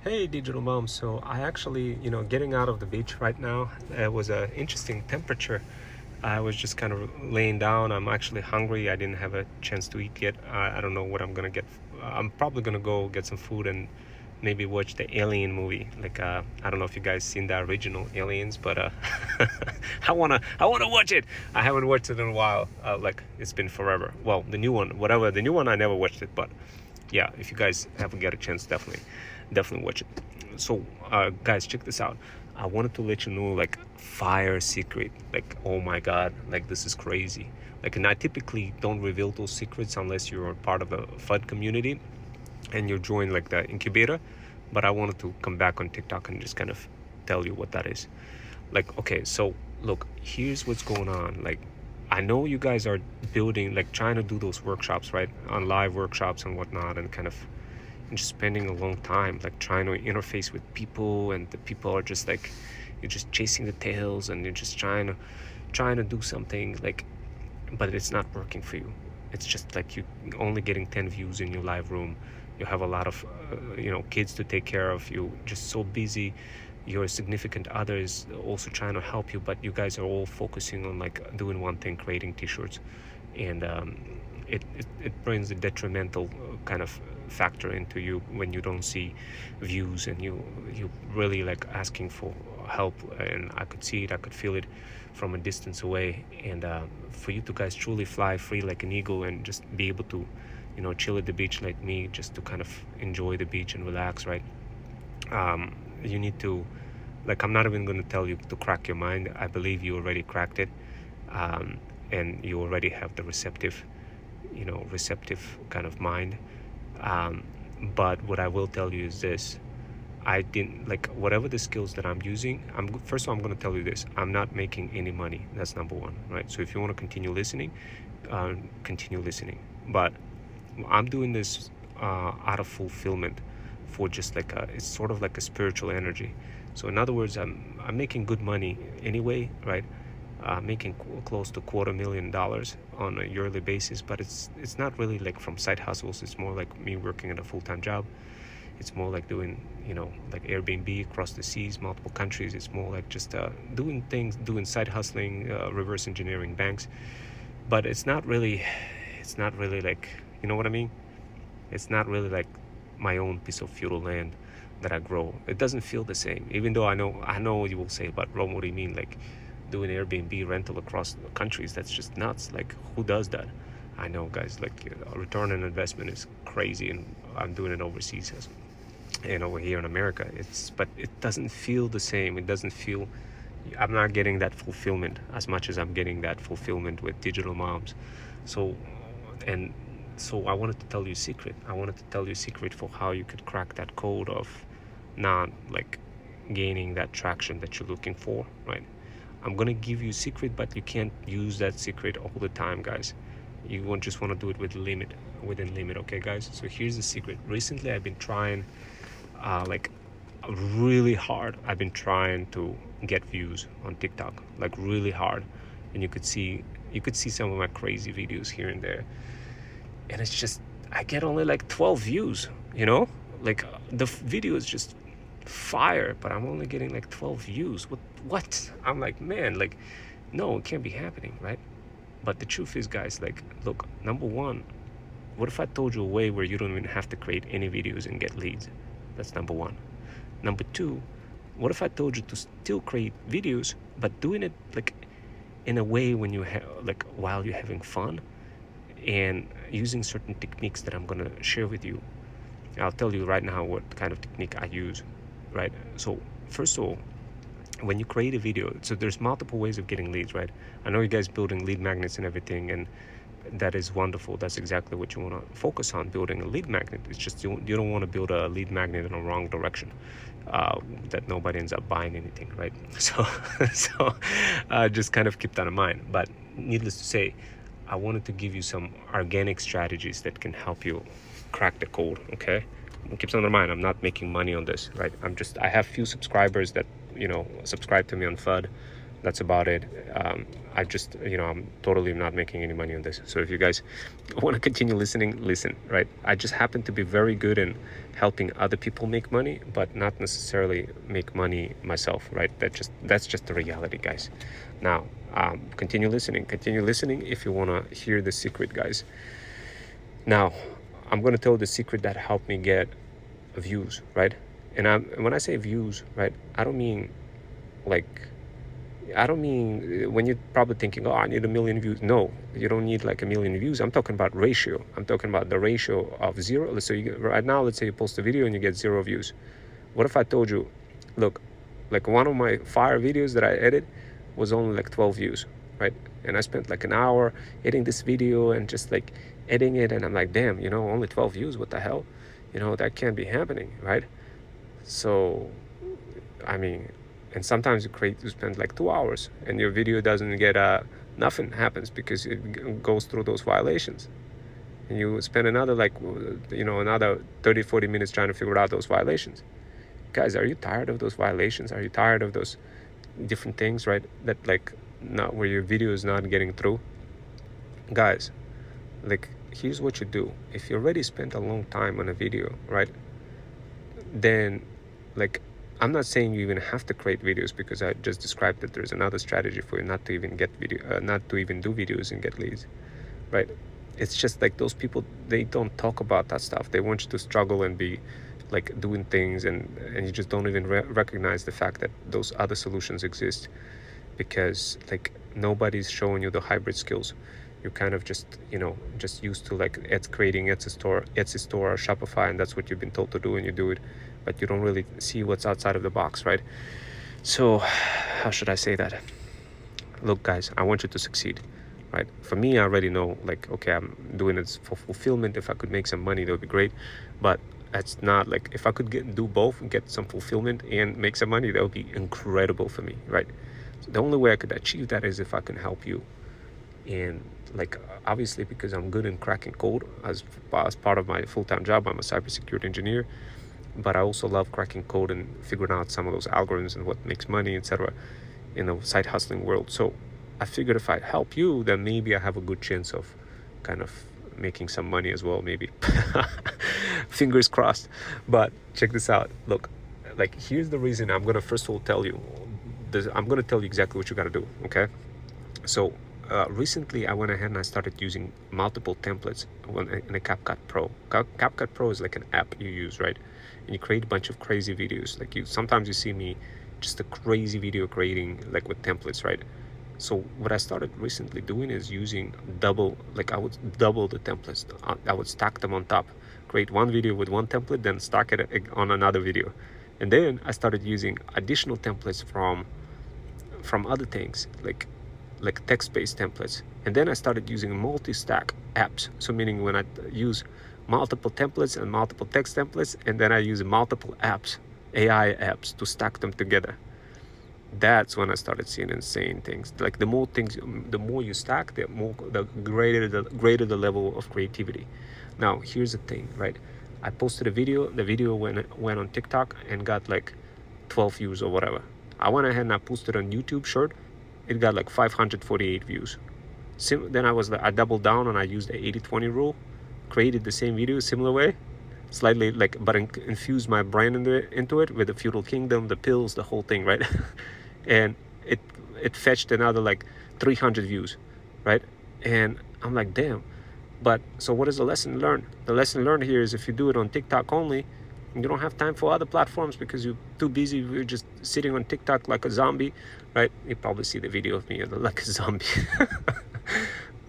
Hey, Digital Mom. So I actually, getting out of the beach right now. It was an interesting temperature. I was just kind of laying down. I'm actually hungry. I didn't have a chance to eat yet. I don't know what I'm gonna get. I'm probably gonna go get some food and maybe watch the Alien movie. I don't know if you guys seen the original Aliens, but I wanna watch it. I haven't watched it in a while. It's been forever. Well, the new one, whatever the new one, I never watched it, but yeah, if you guys haven't get a chance, definitely watch it. So guys, check this out. I wanted to let you know, like, fire secret. Like, oh my god, like, this is crazy. Like, and I typically don't reveal those secrets unless you're part of a FUD community and you join like the incubator. But I wanted to come back on TikTok and just kind of tell you what that is. Like, okay, so look, here's what's going on. Like, I know you guys are building, like, trying to do those workshops, right, on live workshops and whatnot, and kind of just spending a long time like trying to interface with people, and the people are just like, you're just chasing the tails and you're just trying to do something, like, but it's not working for you. It's just like you only getting 10 views in your live room. You have a lot of kids to take care of. You just so busy. Your significant others also trying to help you, but you guys are all focusing on like doing one thing, creating t-shirts. And it brings a detrimental kind of factor into you when you don't see views, and you really like asking for help. And I could see it, I could feel it from a distance away. And for you to guys truly fly free like an eagle and just be able to chill at the beach like me, just to kind of enjoy the beach and relax, right? You need to, like, I'm not even going to tell you to crack your mind. I believe you already cracked it. And you already have the receptive kind of mind. um, but what I will tell you is this. I didn't, like, whatever the skills that I'm using, first of all, I'm going to tell you this: I'm not making any money. That's number one, right? So if you want to continue listening. But I'm doing this out of fulfillment, for just like it's sort of like a spiritual energy. So in other words, I'm making good money anyway, right? Making close to $250,000 on a yearly basis, but it's not really like from side hustles. It's more like me working at a full-time job. It's more like doing, like Airbnb across the seas, multiple countries. It's more like just doing things, doing side hustling, reverse engineering banks. But it's not really like, you know what I mean? It's not really like my own piece of feudal land that I grow. It doesn't feel the same, even though I know what you will say, but Rome, what do you mean, like doing Airbnb rental across countries? That's just nuts. Like, who does that? I know, guys, like, return on investment is crazy, and I'm doing it overseas and over here in America. But it doesn't feel the same. It doesn't feel, I'm not getting that fulfillment as much as I'm getting that fulfillment with Digital Moms. So, and so I wanted to tell you a secret. I wanted to tell you a secret for how you could crack that code of not like gaining that traction that you're looking for, right? I'm gonna give you a secret, but you can't use that secret all the time, guys. You won't just want to do it within limit, okay, guys? So here's the secret. Recently, I've been trying, like, really hard. I've been trying to get views on TikTok, like really hard, and you could see some of my crazy videos here and there, and it's just, I get only like 12 views. Like, the video is just fire, but I'm only getting like 12 views. What? I'm like, man, like, no, it can't be happening, right? But the truth is, guys, like, look, number one, what if I told you a way where you don't even have to create any videos and get leads? That's number one. Number two, what if I told you to still create videos, but doing it like in a way when you have, like, while you're having fun, and using certain techniques that I'm gonna share with you. I'll tell you right now what kind of technique I use, right? So first of all, when you create a video, so there's multiple ways of getting leads, right? I know you guys building lead magnets and everything, and that is wonderful. That's exactly what you want to focus on, building a lead magnet. It's just you don't want to build a lead magnet in the wrong direction, that nobody ends up buying anything, right? So just kind of keep that in mind. But needless to say, I wanted to give you some organic strategies that can help you crack the code, okay? Keep something in mind, I'm not making money on this, right? I have few subscribers that subscribe to me on FUD. That's about it. I just, I'm totally not making any money on this. So if you guys want to continue listening, listen, right? I just happen to be very good in helping other people make money, but not necessarily make money myself, right? That's just the reality, guys. Now, continue listening if you want to hear the secret, guys. Now, I'm going to tell the secret that helped me get views, right? And when I say views, right, I don't mean when you're probably thinking, oh, I need 1 million views. No, you don't need like 1 million views. I'm talking about ratio. I'm talking about the ratio of zero. So right now, let's say you post a video and you get 0 views. What if I told you, look, like one of my fire videos that I edit was only like 12 views, right? And I spent like an hour editing this video and just like editing it. And I'm like, damn, only 12 views. What the hell? That can't be happening, right? So, I mean, and sometimes you spend like 2 hours and your video doesn't get nothing happens because it goes through those violations, and you spend another another 30-40 minutes trying to figure out those violations. Guys, are you tired of those violations? Are you tired of those different things, right? That not where your video is not getting through? Guys, here's what you do. If you already spent a long time on a video, right, then I'm not saying you even have to create videos, because I just described that there's another strategy for you not to even get not to even do videos and get leads, right? It's just like those people, they don't talk about that stuff. They want you to struggle and be like doing things, and you just don't even recognize the fact that those other solutions exist, because nobody's showing you the hybrid skills. You're kind of just used to creating Etsy store or Shopify, and that's what you've been told to do, and you do it, but you don't really see what's outside of the box, right? So how should I say that? Look, guys, I want you to succeed, right? For me, I already know, okay, I'm doing it for fulfillment. If I could make some money, that would be great, but it's not if I could do both and get some fulfillment and make some money, that would be incredible for me, right? So the only way I could achieve that is if I can help you. And obviously, because I'm good in cracking code as part of my full-time job, I'm a cybersecurity engineer, but I also love cracking code and figuring out some of those algorithms and what makes money, etc., in the side hustling world. So I figured if I help you, then maybe I have a good chance of kind of making some money as well, maybe. Fingers crossed. But check this out. Look, here's the reason. I'm gonna first of all tell you I'm gonna tell you exactly what you gotta do, okay? So recently I went ahead and I started using multiple templates in a CapCut Pro. CapCut Pro is like an app you use, right? And you create a bunch of crazy videos. Sometimes you see me just a crazy video creating with templates, right? So what I started recently doing is using I would double the templates. I would stack them on top, create one video with one template, then stack it on another video. And then I started using additional templates from other things, like text-based templates. And then I started using multi-stack apps. So meaning when I use multiple templates and multiple text templates, and then I use multiple apps, AI apps, to stack them together. That's when I started seeing insane things. The more you stack, the greater the level of creativity. Now, here's the thing, right? I posted a video. The video went on TikTok and got 12 views or whatever. I went ahead and I posted on YouTube Short. It got 548 views. Then I doubled down and I used the 80-20 rule, created the same video similar way, slightly but infused my brand into it with the Feudal Kingdom, the pills, the whole thing, right? And it fetched another 300 views, right? And I'm like, damn. But so what is the lesson learned? The lesson learned here is if you do it on TikTok only, you don't have time for other platforms because you're too busy. You're just sitting on TikTok like a zombie, right? You probably see the video of me like a zombie.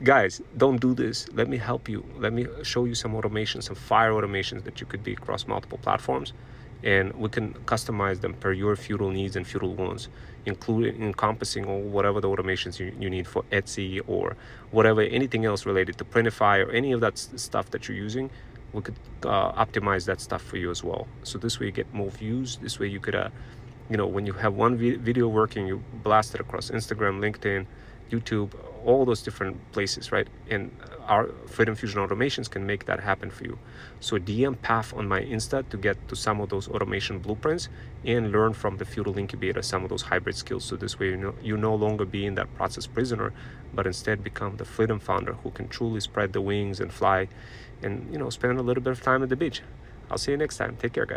Guys, don't do this. Let me help you. Let me show you some automation, some fire automations that you could be across multiple platforms, and we can customize them per your Feudal needs and Feudal wants, encompassing all whatever the automations you need for Etsy or whatever, anything else related to Printify or any of that stuff that you're using. We could optimize that stuff for you as well. So this way you get more views. This way you could, when you have one video working, you blast it across Instagram, LinkedIn, YouTube, all those different places, right? And our Freedom Fusion automations can make that happen for you. So DM Path on my Insta to get to some of those automation blueprints and learn from the Feudal Incubator some of those hybrid skills. So this way, you no longer be in that process prisoner, but instead become the freedom founder who can truly spread the wings and fly, and spend a little bit of time at the beach. I'll see you next time. Take care, guys.